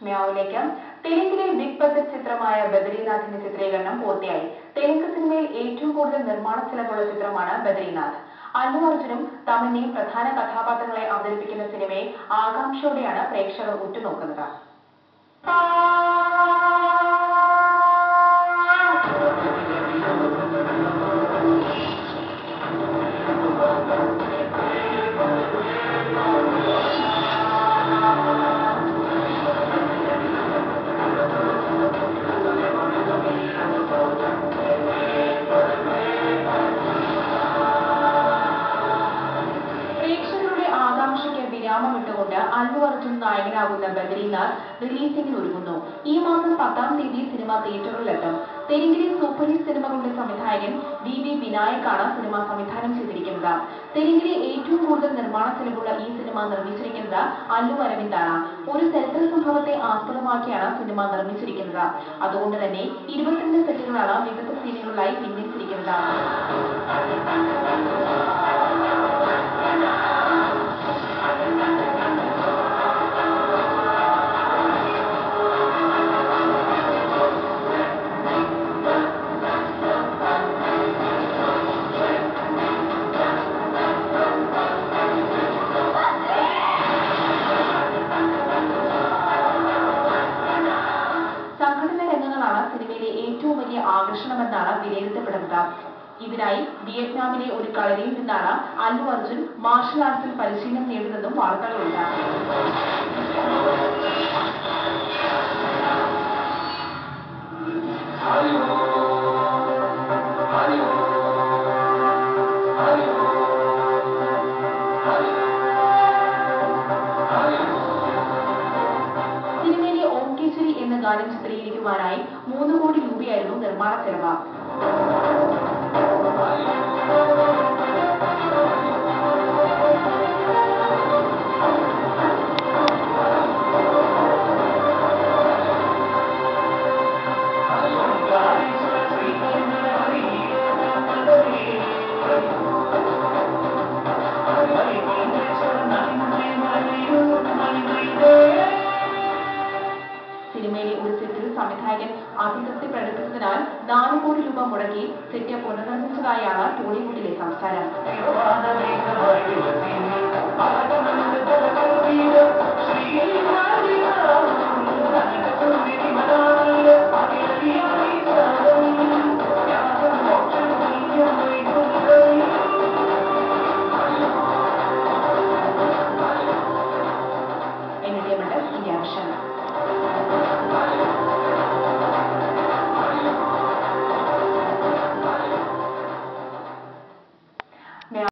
മ്യാവുലേക്ക് തെലുങ്കിലെ big budget ചിത്രമായ ബദരീനാഥിന്റെ ചിത്രീകരണം പൂർത്തിയായി. തെലുങ്ക് സിനിമയിൽ ഏറ്റവും കൂടുതൽ നിർമ്മാണ ചെലവുള്ള ചിത്രമാണ് ബദരീനാഥ്. അല്ലു അർജുനും തമന്നയും പ്രധാന കഥാപാത്രങ്ങളെ അവതരിപ്പിക്കുന്ന സിനിമയെ ആകാംക്ഷയോടെയാണ് പ്രേക്ഷകർ ഉറ്റുനോക്കുന്നത്. വിരാമമിട്ടുകൊണ്ട് അല്ലു അർജുൻ നായകനാകുന്ന ബദരീനാഥ് റിലീസിംഗിന് ഒരുങ്ങുന്നു. ഈ മാസം 10-ാം തീയതി സിനിമ തിയേറ്ററുകളിലെത്തും. തെലുങ്കിലെ സൂപ്പർ ഹിറ്റ് സിനിമകളുടെ സംവിധായകൻ വി വിനായക്കാണ് സിനിമ സംവിധാനം ചെയ്തിരിക്കുന്നത്. തെലുങ്കിലെ ഏറ്റവും കൂടുതൽ നിർമ്മാണ ചെലവുള്ള ഈ സിനിമ നിർമ്മിച്ചിരിക്കുന്നത് അല്ലു അരവിന്ദാണ്. ഒരു ചരിത്ര സംഭവത്തെ ആസ്പദമാക്കിയാണ് സിനിമ നിർമ്മിച്ചിരിക്കുന്നത്. അതുകൊണ്ട് തന്നെ 22 സെറ്റുകളാണ് വിവിധ സീനുകളിലായി വിന്യസിച്ചിരിക്കുന്നത്. സിനിമയിലെ ഏറ്റവും വലിയ ആകർഷണമെന്നാണ് വിലയിരുത്തപ്പെടുന്നത്. ഇതിനായി വിയറ്റ്നാമിലെ ഒരു കളരിയിൽ നിന്നാണ് അല്ലു അർജുൻ മാർഷൽ ആർട്സിൽ പരിശീലനം നേടുന്നതെന്നും വാർത്തകളുണ്ട്. എന്ന ഗാനം ചിത്രീകരിക്കുവാനായി 3 കോടി രൂപയായിരുന്നു നിർമ്മാണ ചെലവ്. സിനിമയിലെ ഒരു സെറ്റിൽ സംവിധായകൻ അതിതൃപ്തി പ്രകടിപ്പിച്ചതിനാൽ 4 കോടി രൂപ മുടക്കി സെറ്റ് പുനർനിർമ്മിച്ചതായാണ് ടോളിവുഡിലെ സംസാരം.